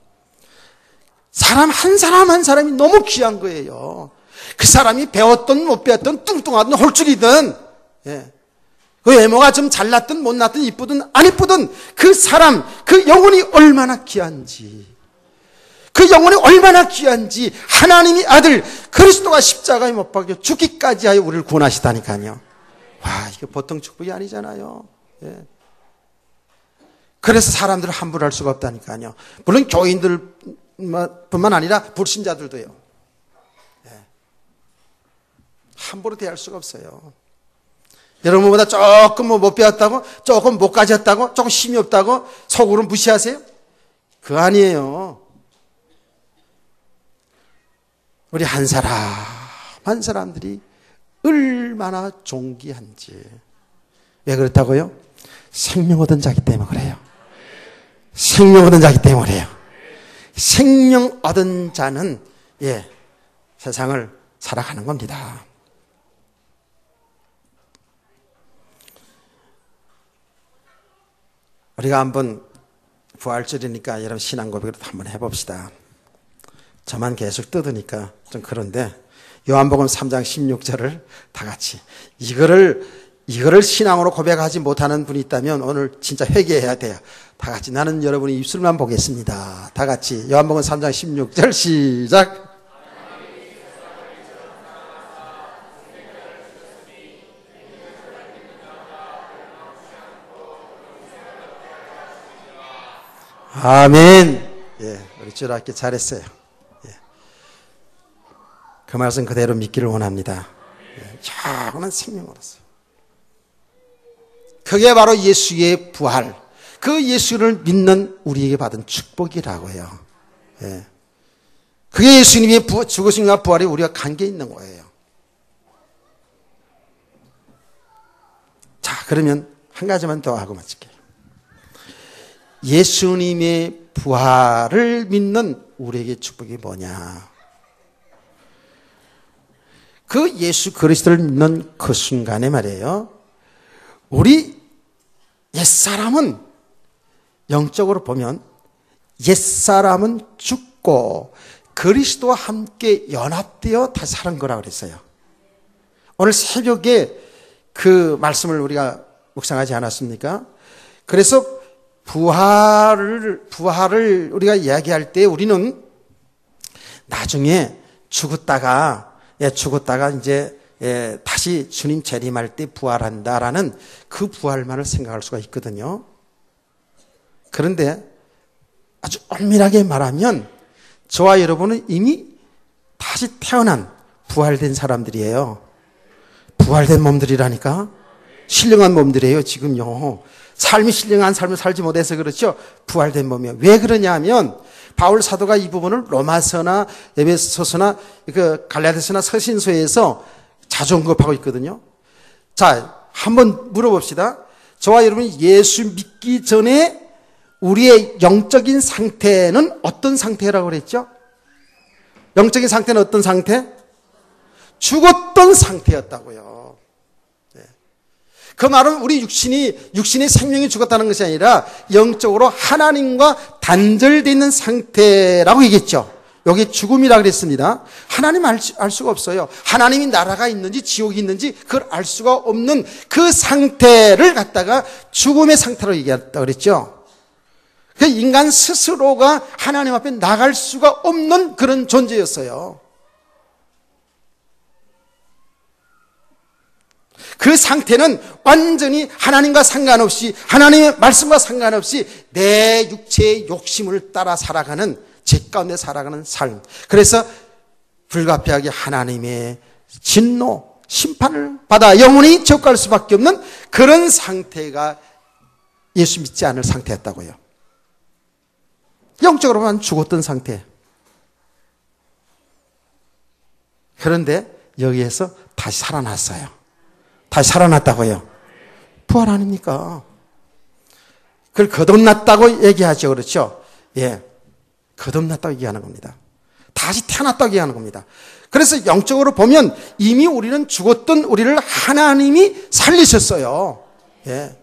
사람 한 사람이 너무 귀한 거예요. 그 사람이 배웠든 못 배웠든 뚱뚱하든 홀쭉이든 그 외모가 좀 잘났든 못났든 이쁘든 안 이쁘든 그 사람 그 영혼이 얼마나 귀한지 그 영혼이 얼마나 귀한지 하나님이 아들 그리스도가 십자가에 못 박혀 죽기까지 하여 우리를 구원하시다니까요. 와, 이게 보통 축복이 아니잖아요. 그래서 사람들을 함부로 할 수가 없다니까요. 물론 교인들뿐만 아니라 불신자들도요. 함부로 대할 수가 없어요. 여러분보다 조금 못 배웠다고, 조금 못 가졌다고, 조금 힘이 없다고 속으로 무시하세요? 그거 아니에요. 우리 한 사람들이 얼마나 존귀한지. 왜 그렇다고요? 생명 얻은 자기 때문에 그래요. 생명 얻은 자기 때문에 그래요. 생명 얻은 자는 세상을 살아가는 겁니다. 우리가 한번 부활절이니까 여러분 신앙 고백으로 한번 해봅시다. 저만 계속 뜯으니까 좀 그런데 요한복음 3장 16절을 다 같이 이거를 신앙으로 고백하지 못하는 분이 있다면 오늘 진짜 회개해야 돼요. 다 같이 나는 여러분의 입술만 보겠습니다. 다 같이 요한복음 3장 16절 시작. 아멘. 우리 주일학교 잘했어요. 그 말씀 그대로 믿기를 원합니다. 영원한 생명 얻었어요. 그게 바로 예수의 부활, 그 예수를 믿는 우리에게 받은 축복이라고요. 그게 예수님의 죽으심과 부활이 우리가 관계 있는 거예요. 자, 그러면 한 가지만 더 하고 마칠게요. 예수님의 부활을 믿는 우리에게 축복이 뭐냐? 그 예수 그리스도를 믿는 그 순간에 말이에요. 우리 옛사람은 영적으로 보면 옛사람은 죽고 그리스도와 함께 연합되어 다시 사는 거라고 그랬어요. 오늘 새벽에 그 말씀을 우리가 묵상하지 않았습니까? 그래서 부활을 우리가 이야기할 때 우리는 나중에 죽었다가 이제 다시 주님 재림할 때 부활한다라는 그 부활만을 생각할 수가 있거든요. 그런데 아주 엄밀하게 말하면 저와 여러분은 이미 다시 태어난 부활된 사람들이에요. 부활된 몸들이라니까. 신령한 몸들이에요, 지금요. 삶이 신령한 삶을 살지 못해서 그렇죠. 부활된 몸이에요. 왜 그러냐 하면 바울 사도가 이 부분을 로마서나 에베소서나 그 갈라디아서나 서신서에서 자주 언급하고 있거든요. 자, 한번 물어봅시다. 저와 여러분이 예수 믿기 전에 우리의 영적인 상태는 어떤 상태라고 그랬죠? 영적인 상태는 어떤 상태? 죽었던 상태였다고요. 그 말은 우리 육신의 생명이 죽었다는 것이 아니라 영적으로 하나님과 단절되어 있는 상태라고 얘기했죠. 여기 죽음이라고 그랬습니다. 하나님 알 수가 없어요. 하나님이 나라가 있는지 지옥이 있는지 그걸 알 수가 없는 그 상태를 갖다가 죽음의 상태로 얘기했다고 그랬죠. 그 인간 스스로가 하나님 앞에 나갈 수가 없는 그런 존재였어요. 그 상태는 완전히 하나님과 상관없이 하나님의 말씀과 상관없이 내 육체의 욕심을 따라 살아가는 죄 가운데 살아가는 삶. 그래서 불가피하게 하나님의 진노, 심판을 받아 영원히 지옥 갈 수밖에 없는 그런 상태가 예수 믿지 않을 상태였다고요. 영적으로만 죽었던 상태. 그런데 여기에서 다시 살아났어요. 다시 살아났다고요. 부활 아닙니까? 그걸 거듭났다고 얘기하죠. 그렇죠? 예. 거듭났다고 얘기하는 겁니다. 다시 태어났다고 얘기하는 겁니다. 그래서 영적으로 보면 이미 우리는 죽었던 우리를 하나님이 살리셨어요. 예.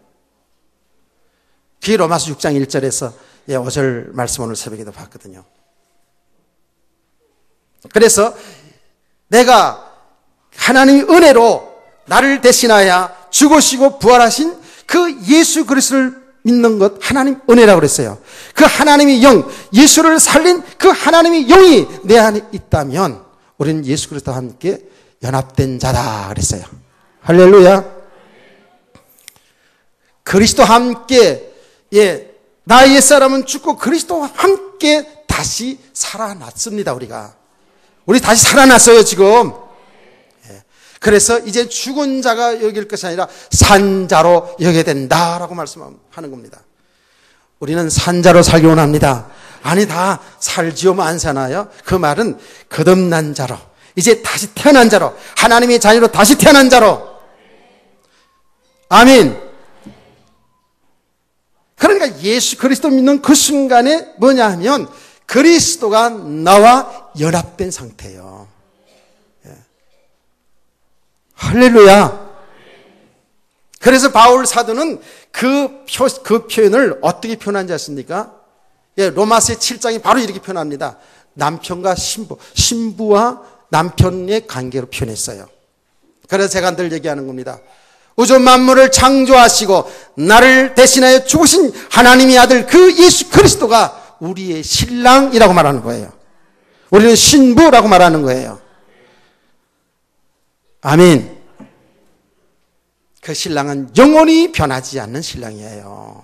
그게 로마서 6장 1절에서 5절 말씀 오늘 새벽에도 봤거든요. 그래서 내가 하나님의 은혜로 나를 대신하여 죽으시고 부활하신 그 예수 그리스도를 믿는 것 하나님 은혜라고 그랬어요. 그 하나님의 영, 예수를 살린 그 하나님의 영이 내 안에 있다면 우리는 예수 그리스도와 함께 연합된 자다 그랬어요. 할렐루야. 그리스도와 함께 나의 옛사람은 죽고 그리스도와 함께 다시 살아났습니다. 우리 다시 살아났어요 지금. 그래서 이제 죽은 자가 여길 것이 아니라 산자로 여겨야 된다라고 말씀하는 겁니다. 우리는 산자로 살기 원합니다. 아니 다 살지오면 안 사나요? 그 말은 거듭난 자로 이제 다시 태어난 자로 하나님의 자녀로 다시 태어난 자로. 아멘. 그러니까 예수 그리스도 믿는 그 순간에 뭐냐 하면 그리스도가 나와 연합된 상태예요. 할렐루야. 그래서 바울 사도는 그 표현을 어떻게 표현한지 아십니까? 로마서 7장이 바로 이렇게 표현합니다. 남편과 신부와 남편의 관계로 표현했어요. 그래서 제가 늘 얘기하는 겁니다. 우주 만물을 창조하시고 나를 대신하여 죽으신 하나님의 아들 그 예수 그리스도가 우리의 신랑이라고 말하는 거예요. 우리는 신부라고 말하는 거예요. 아멘. 그 신랑은 영원히 변하지 않는 신랑이에요.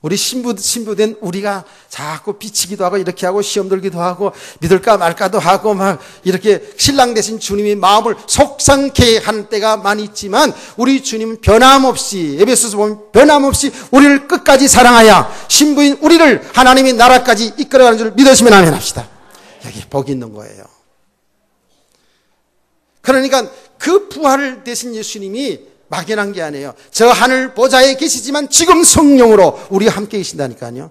우리 신부된 우리가 자꾸 비치기도 하고 이렇게 하고 시험 들기도 하고 믿을까 말까도 하고 막 이렇게 신랑 대신 주님의 마음을 속상케 하는 때가 많이 있지만 우리 주님은 변함없이 에베소서 보면 변함없이 우리를 끝까지 사랑하여 신부인 우리를 하나님의 나라까지 이끌어가는 줄 믿으시면 아멘 합시다. 여기 복이 있는 거예요. 그러니까 그 부활을 대신 예수님이 막연한 게 아니에요. 저 하늘 보좌에 계시지만 지금 성령으로 우리와 함께 계신다니까요.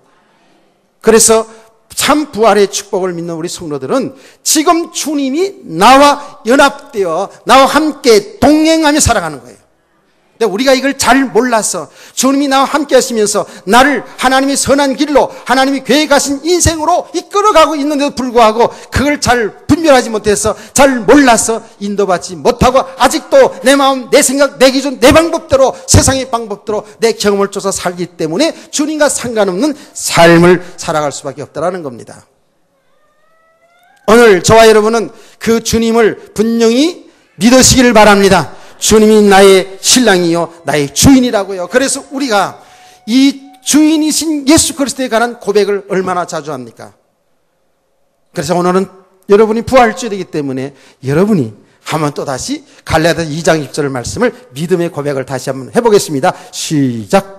그래서 참 부활의 축복을 믿는 우리 성도들은 지금 주님이 나와 연합되어 나와 함께 동행하며 살아가는 거예요. 근데 우리가 이걸 잘 몰라서 주님이 나와 함께 하시면서 나를 하나님의 선한 길로 하나님이 계획하신 인생으로 이끌어가고 있는데도 불구하고 그걸 잘 분별하지 못해서 잘 몰라서 인도받지 못하고 아직도 내 마음, 내 생각, 내 기준, 내 방법대로 세상의 방법대로 내 경험을 쫓아 살기 때문에 주님과 상관없는 삶을 살아갈 수밖에 없다는 겁니다. 오늘 저와 여러분은 그 주님을 분명히 믿으시기를 바랍니다. 주님이 나의 신랑이요 나의 주인이라고요. 그래서 우리가 이 주인이신 예수 그리스도에 관한 고백을 얼마나 자주 합니까? 그래서 오늘은 여러분이 부활주일이기 때문에 여러분이 한번 또 다시 갈라디아서 2장 10절 말씀을 믿음의 고백을 다시 한번 해보겠습니다. 시작.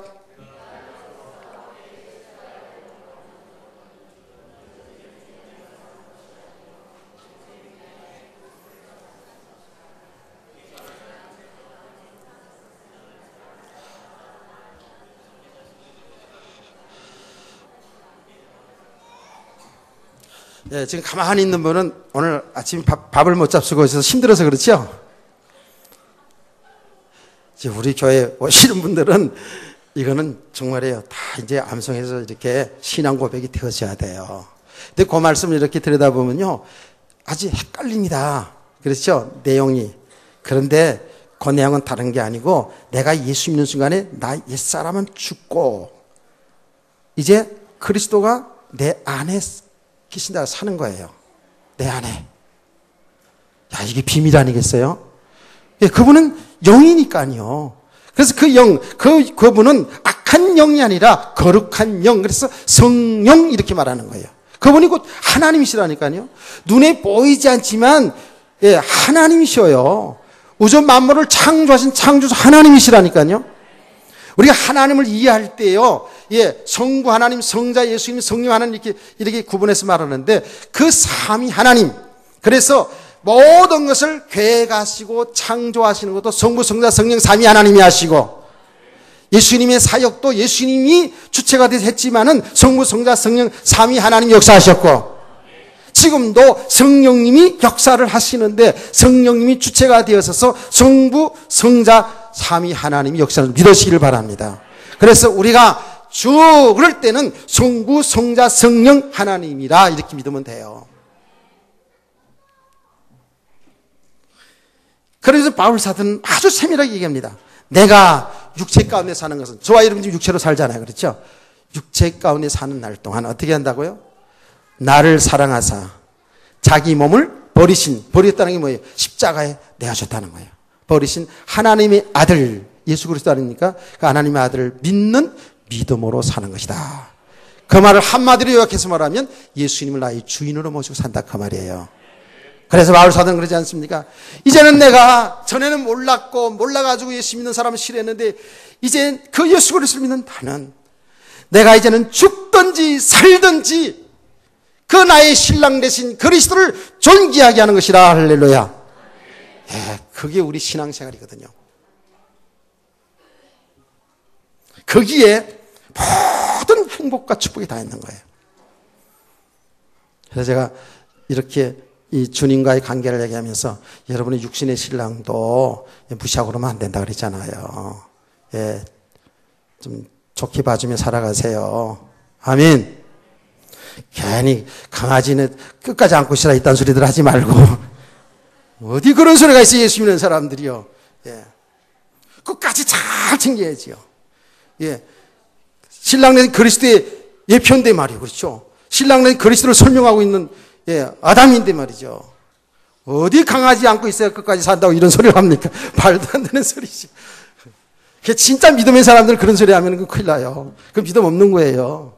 예, 지금 가만히 있는 분은 오늘 아침 밥을 못 잡수고 있어서 힘들어서 그렇죠? 이제 우리 교회 오시는 분들은 이거는 정말이에요. 다 이제 암송해서 이렇게 신앙 고백이 되어져야 돼요. 근데 그 말씀을 이렇게 들여다보면요. 아주 헷갈립니다. 그렇죠? 내용이. 그런데 그 내용은 다른 게 아니고 내가 예수 믿는 순간에 나 옛사람은 죽고 이제 그리스도가 내 안에 계신다 사는 거예요. 내 안에. 야, 이게 비밀 아니겠어요? 예, 그분은 영이니까요. 그래서 그 영, 그분은 악한 영이 아니라 거룩한 영. 그래서 성령 이렇게 말하는 거예요. 그분이 곧 하나님이시라니까요. 눈에 보이지 않지만, 예, 하나님이셔요. 우주 만물을 창조하신 창조주 하나님이시라니까요. 우리가 하나님을 이해할 때요, 예, 성부 하나님, 성자 예수님, 성령 하나님 이렇게 구분해서 말하는데 그 삼위 하나님. 그래서 모든 것을 계획하시고 창조하시는 것도 성부, 성자, 성령 삼위 하나님이 하시고 예수님의 사역도 예수님이 주체가 돼서 했지만은 성부, 성자, 성령 삼위 하나님이 역사하셨고 지금도 성령님이 역사를 하시는데 성령님이 주체가 되어서 성부, 성자, 삼위 하나님이 역사를 믿으시기를 바랍니다. 그래서 우리가 주 그럴 때는 성부, 성자, 성령 하나님이라 이렇게 믿으면 돼요. 그래서 바울 사도는 아주 세밀하게 얘기합니다. 내가 육체 가운데 사는 것은 저와 여러분 지금 육체로 살잖아요. 그렇죠? 육체 가운데 사는 날 동안 어떻게 한다고요? 나를 사랑하사 자기 몸을 버렸다는 게 뭐예요? 십자가에 내어줬다는 거예요. 버리신 하나님의 아들 예수 그리스도 아닙니까? 그 하나님의 아들을 믿는 믿음으로 사는 것이다. 그 말을 한마디로 요약해서 말하면 예수님을 나의 주인으로 모시고 산다 그 말이에요. 그래서 바울 사도는 그러지 않습니까? 이제는 내가 전에는 몰라가지고 예수 믿는 사람을 싫어했는데 이제 그 예수 그리스도를 믿는 나는 내가 이제는 죽든지 살든지 그 나의 신랑 되신 그리스도를 존귀하게 하는 것이라. 할렐루야. 예, 그게 우리 신앙생활이거든요. 거기에 모든 행복과 축복이 다 있는 거예요. 그래서 제가 이렇게 이 주님과의 관계를 얘기하면서 여러분의 육신의 신랑도 무시하고 그러면 안 된다 그랬잖아요. 예, 좀 좋게 봐주며 살아가세요. 아멘. 괜히 강아지는 끝까지 안고 있으라 이딴 소리들 하지 말고 어디 그런 소리가 있어요. 예수 믿는 사람들이요. 예, 끝까지 잘 챙겨야지요. 예, 신랑은 그리스도의 예편대 말이에요. 그렇죠? 신랑은 그리스도를 설명하고 있는 예, 아담인데 말이죠. 어디 강아지 안고 있어야 끝까지 산다고 이런 소리를 합니까? 말도 안 되는 소리지. 진짜 믿음의 사람들은 그런 소리 하면 큰일 나요. 그 믿음 없는 거예요.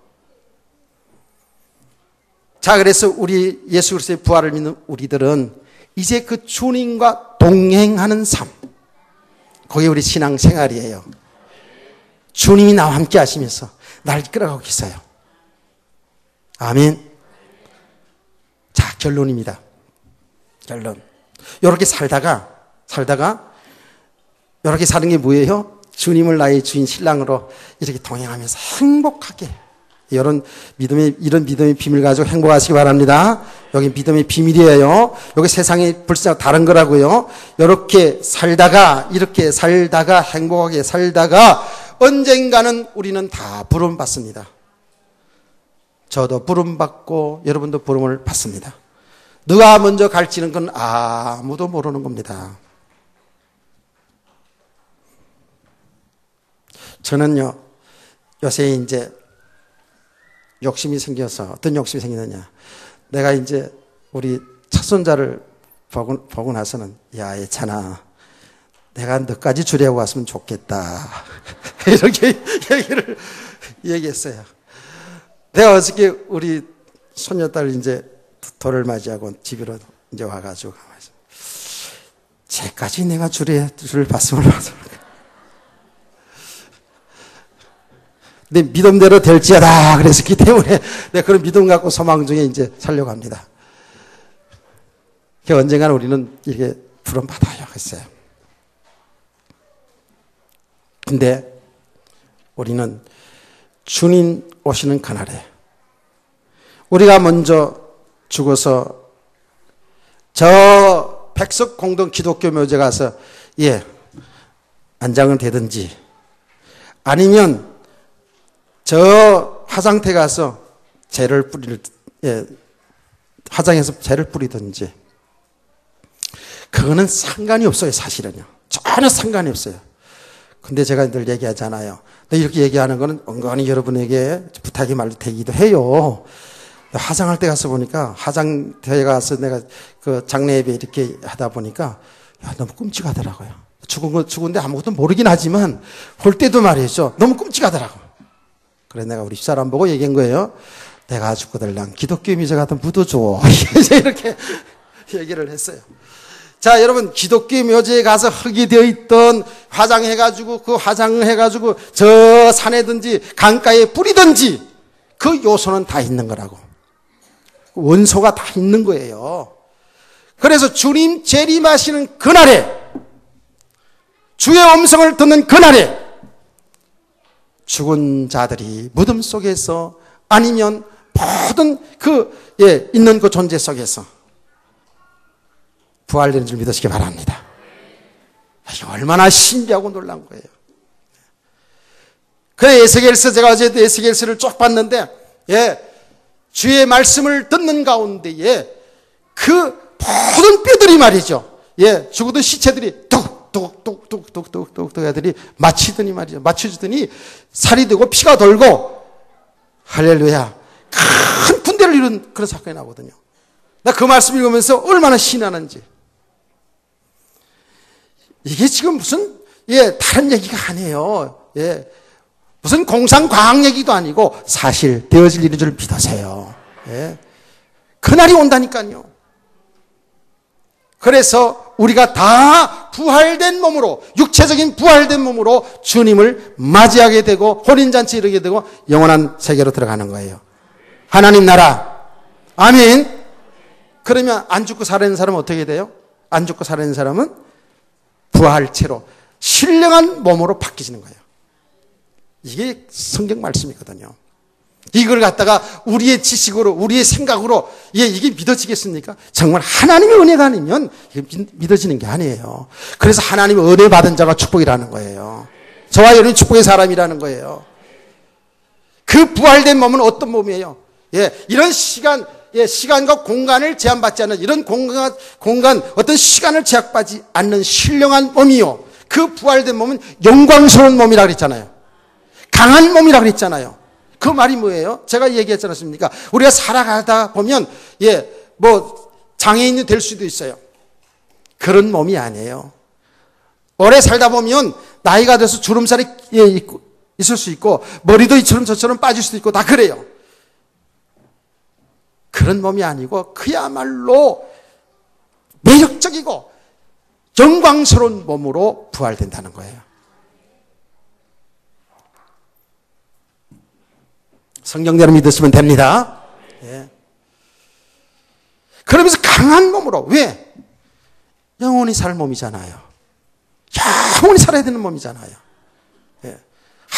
자, 그래서 우리 예수 그리스도의 부활을 믿는 우리들은 이제 그 주님과 동행하는 삶. 그게 우리 신앙 생활이에요. 주님이 나와 함께 하시면서 날 이끌어가고 계세요. 아멘. 자, 결론입니다. 결론. 이렇게 살다가 이렇게 사는 게 뭐예요? 주님을 나의 주인 신랑으로 이렇게 동행하면서 행복하게 이런 믿음의 비밀 가지고 행복하시기 바랍니다. 여기 믿음의 비밀이에요. 여기 세상의 불쌍 다른 거라고요. 이렇게 살다가 행복하게 살다가 언젠가는 우리는 다 부름 받습니다. 저도 부름 받고 여러분도 부름을 받습니다. 누가 먼저 갈지는 건 아무도 모르는 겁니다. 저는요, 요새 이제 욕심이 생겨서 어떤 욕심이 생기느냐. 내가 이제 우리 첫손자를 보고 나서는 야, 예찬아, 내가 너까지 주려고 왔으면 좋겠다. 이렇게 얘기했어요. 내가 어저께 우리 손녀딸 이제 돌을 맞이하고 집으로 이제 와가지고 이제까지 내가 주를 봤음을 봐서 내 믿음대로 될지어다 그랬었기 때문에 내가 그런 믿음 갖고 소망 중에 이제 살려고 합니다. 언젠가는 우리는 이렇게 부름받아야 했어요. 근데 우리는 주님 오시는 그날에 우리가 먼저 죽어서 저 백석공동 기독교 묘지 가서 안장은 되든지 아니면 저 화장터에 가서 화장해서 재를 뿌리든지 그거는 상관이 없어요. 사실은요. 전혀 상관이 없어요. 근데 제가 늘 얘기하잖아요. 이렇게 얘기하는 거는 은근히 여러분에게 부탁이 말도 되기도 해요. 화장할 때 가서 보니까 화장터에 가서 내가 그 장례 예배 이렇게 하다 보니까 너무 끔찍하더라고요. 죽은데 아무것도 모르긴 하지만 볼 때도 말이죠. 너무 끔찍하더라고. 그래서 내가 우리 집사람 보고 얘기한 거예요. 내가 죽거들랑 기독교 미제 같은 묻어줘. 이렇게 얘기를 했어요. 자, 여러분, 기독교 묘지에 가서 흙이 되어 있던 화장해가지고, 그 화장해가지고, 저 산에든지, 강가에 뿌리든지, 그 요소는 다 있는 거라고. 원소가 다 있는 거예요. 그래서 주님 재림하시는 그날에, 주의 음성을 듣는 그날에, 죽은 자들이 무덤 속에서 아니면 모든 있는 그 존재 속에서 부활되는 줄 믿으시기 바랍니다. 이게 얼마나 신비하고 놀라운 거예요. 그래, 에스겔서, 제가 어제 에스겔서를 쭉 봤는데, 주의 말씀을 듣는 가운데에 그 모든 뼈들이 말이죠. 죽어든 시체들이 뚝뚝뚝뚝뚝뚝뚝 애들이 맞히더니 말이죠. 맞춰주더니 살이 되고 피가 돌고, 할렐루야. 큰 군대를 이룬 그런 사건이 나거든요. 나 그 말씀 읽으면서 얼마나 신나는지. 이게 지금 무슨, 다른 얘기가 아니에요. 무슨 공상과학 얘기도 아니고 사실 되어질 일인 줄 믿으세요. 그날이 온다니까요. 그래서 우리가 다 부활된 몸으로, 육체적인 부활된 몸으로 주님을 맞이하게 되고 혼인잔치에 이르게 되고 영원한 세계로 들어가는 거예요. 하나님 나라. 아멘. 그러면 안 죽고 살아있는 사람은 어떻게 돼요? 안 죽고 살아있는 사람은 부활체로 신령한 몸으로 바뀌시는 거예요. 이게 성경 말씀이거든요. 이걸 갖다가 우리의 지식으로, 우리의 생각으로 이게 믿어지겠습니까? 정말 하나님의 은혜가 아니면 이게 믿어지는 게 아니에요. 그래서 하나님의 은혜 받은 자가 축복이라는 거예요. 저와 여러분이 축복의 사람이라는 거예요. 그 부활된 몸은 어떤 몸이에요? 이런 시간과 공간을 제한받지 않는 이런 공간, 어떤 시간을 제약받지 않는 신령한 몸이요. 그 부활된 몸은 영광스러운 몸이라 그랬잖아요. 강한 몸이라 그랬잖아요. 그 말이 뭐예요? 제가 얘기했지 않습니까? 우리가 살아가다 보면, 장애인이 될 수도 있어요. 그런 몸이 아니에요. 오래 살다 보면 나이가 돼서 주름살이 있을 수 있고, 머리도 이처럼 저처럼 빠질 수도 있고, 다 그래요. 그런 몸이 아니고 그야말로 매력적이고 영광스러운 몸으로 부활된다는 거예요. 성경대로 믿으시면 됩니다. 그러면서 강한 몸으로. 왜? 영원히 살 몸이잖아요. 영원히 살아야 되는 몸이잖아요.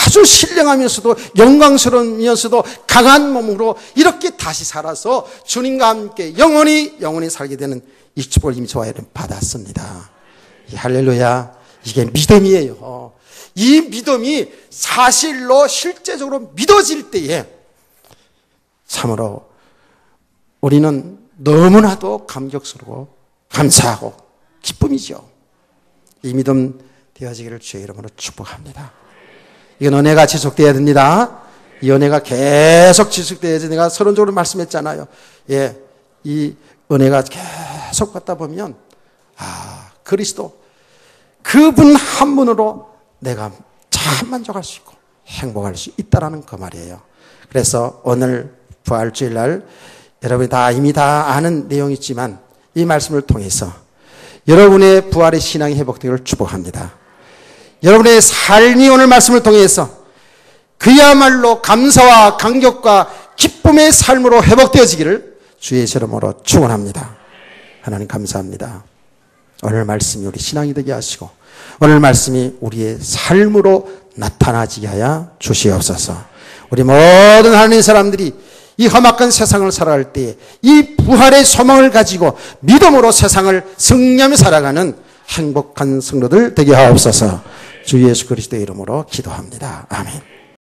아주 신령하면서도 영광스러우면서도 강한 몸으로 이렇게 다시 살아서 주님과 함께 영원히 살게 되는 이 축복을 이미 저와 여러분 받았습니다. 할렐루야. 이게 믿음이에요. 이 믿음이 사실로 실제적으로 믿어질 때에 참으로 우리는 너무나도 감격스러워 감사하고 기쁨이죠. 이 믿음 되어지기를 주의 이름으로 축복합니다. 이건 은혜가 지속되어야 됩니다. 이 은혜가 계속 지속되어야지. 내가 서론적으로 말씀했잖아요. 이 은혜가 계속 받다 보면 그리스도 그분 한 분으로 내가 참 만족할 수 있고 행복할 수 있다라는 그 말이에요. 그래서 오늘 부활주일날 여러분이 이미 다 아는 내용이지만 이 말씀을 통해서 여러분의 부활의 신앙이 회복되기를 축복합니다. 여러분의 삶이 오늘 말씀을 통해서 그야말로 감사와 감격과 기쁨의 삶으로 회복되어지기를 주의 이름으로 축원합니다. 하나님 감사합니다. 오늘 말씀이 우리 신앙이 되게 하시고 오늘 말씀이 우리의 삶으로 나타나지게 하여 주시옵소서. 우리 모든 하나님 사람들이 이 험악한 세상을 살아갈 때에 이 부활의 소망을 가지고 믿음으로 세상을 승리하며 살아가는 행복한 성도들 되게 하옵소서. 주 예수 그리스도의 이름으로 기도합니다. 아멘.